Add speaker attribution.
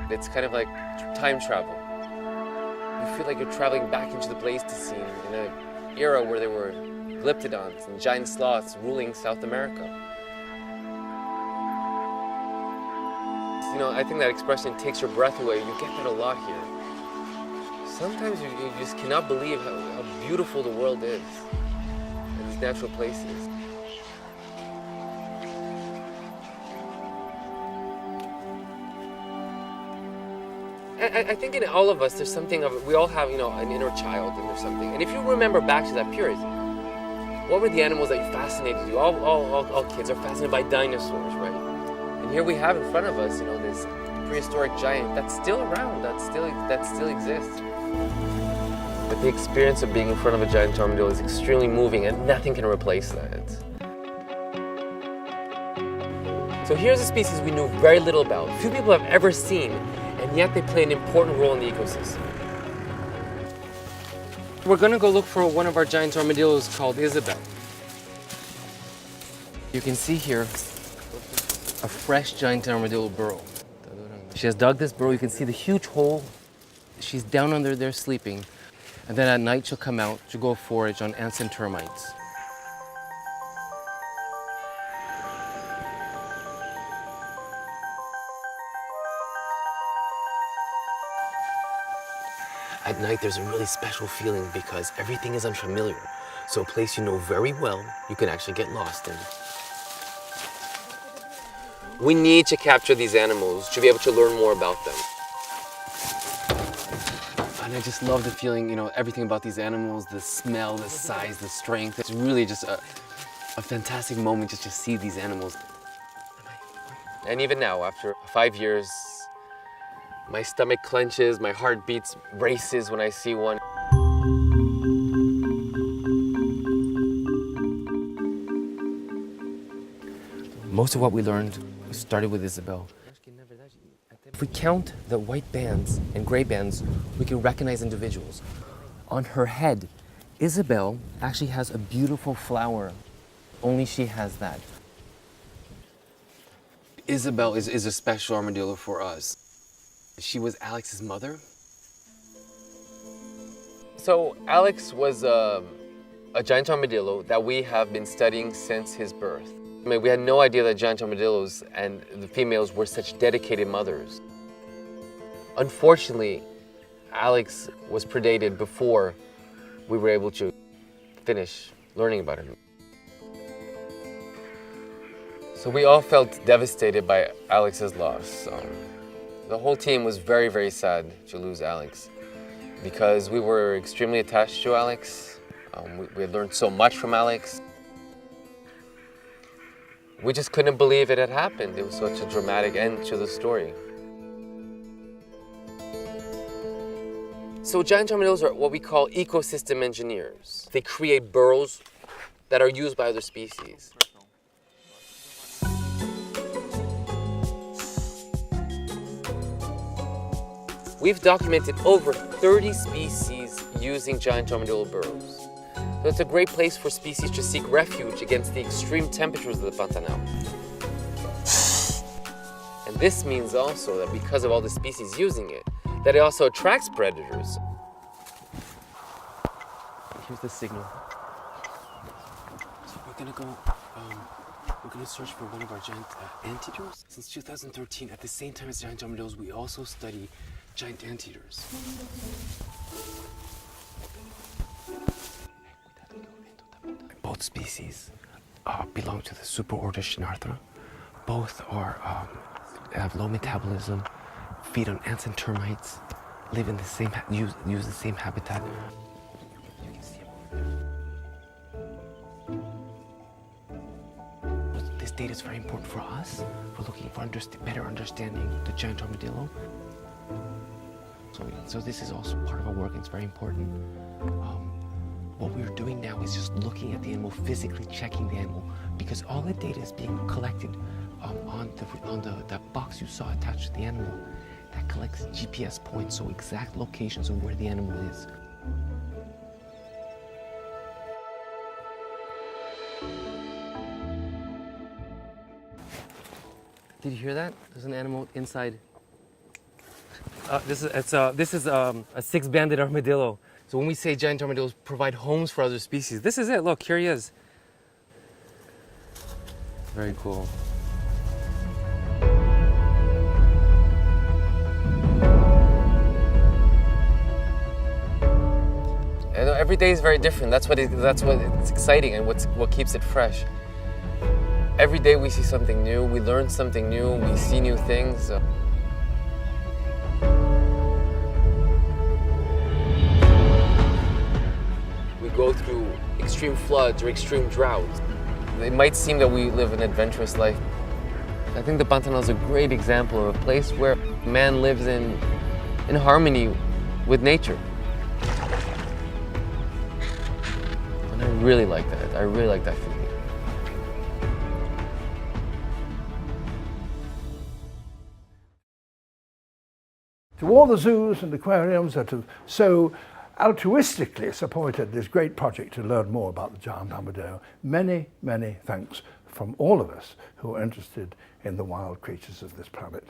Speaker 1: It's kind of like time travel. You feel like you're traveling back into the Pleistocene in an era where there were glyptodons and giant sloths ruling South America. You know, I think that expression takes your breath away. You get that a lot here. Sometimes you just cannot believe how beautiful the world is and these natural places. I think in all of us, there's something of, we all have, you know, an inner child and there's something. And if you remember back to that period, what were the animals that fascinated you? All kids are fascinated by dinosaurs, right? And here we have in front of us, you know, this prehistoric giant that's still around, that still exists. But the experience of being in front of a giant armadillo is extremely moving, and nothing can replace that. So here's a species we knew very little about. Few people have ever seen, and yet they play an important role in the ecosystem. We're gonna go look for one of our giant armadillos called Isabel. You can see here a fresh giant armadillo burrow. She has dug this burrow. You can see the huge hole. She's down under there sleeping. And then at night she'll come out to go forage on ants and termites. At night, there's a really special feeling because everything is unfamiliar. So a place you know very well, you can actually get lost in. We need to capture these animals to be able to learn more about them. And I just love the feeling, you know, everything about these animals, the smell, the size, the strength. It's really just a fantastic moment just to see these animals. And even now, after 5 years, my stomach clenches, my heart beats, races when I see one. Most of what we learned started with Isabel. If we count the white bands and gray bands, we can recognize individuals. On her head, Isabel actually has a beautiful flower. Only she has that. Isabel is a special armadillo for us. She was Alex's mother. So Alex was a giant armadillo that we have been studying since his birth. I mean, we had no idea that giant armadillos and the females were such dedicated mothers. Unfortunately, Alex was predated before we were able to finish learning about him. So we all felt devastated by Alex's loss. The whole team was very, very sad to lose Alex because we were extremely attached to Alex. We had learned so much from Alex. We just couldn't believe it had happened. It was such a dramatic end to the story. So giant armadillos are what we call ecosystem engineers. They create burrows that are used by other species. We've documented over 30 species using giant armadillo burrows. So it's a great place for species to seek refuge against the extreme temperatures of the Pantanal. And this means also that because of all the species using it, that it also attracts predators. Here's the signal. So we're gonna search for one of our giant anteaters. Since 2013, at the same time as giant armadillos, we also study giant anteaters. Both species belong to the superorder Schnarthra. Both have low metabolism, feed on ants and termites, live in the same use the same habitat. You can see it. This data is very important for us. We're looking for better understanding the giant armadillo. So this is also part of our work. It's very important. What we're doing now is just looking at the animal, physically checking the animal, because all the data is being collected on that box you saw attached to the animal. That collects GPS points, so exact locations of where the animal is. Did you hear that? There's an animal inside This is a six-banded armadillo. So when we say giant armadillos provide homes for other species, this is it. Look, here he is. Very cool. And every day is very different. That's what it's exciting and what keeps it fresh. Every day we see something new, we learn something new, we see new things. We go through extreme floods or extreme droughts. It might seem that we live an adventurous life. I think the Pantanal is a great example of a place where man lives in harmony with nature. And I really like that. I really like that feeling.
Speaker 2: To all the zoos and aquariums that have so altruistically supported this great project to learn more about the giant armadillo, many, many thanks from all of us who are interested in the wild creatures of this planet.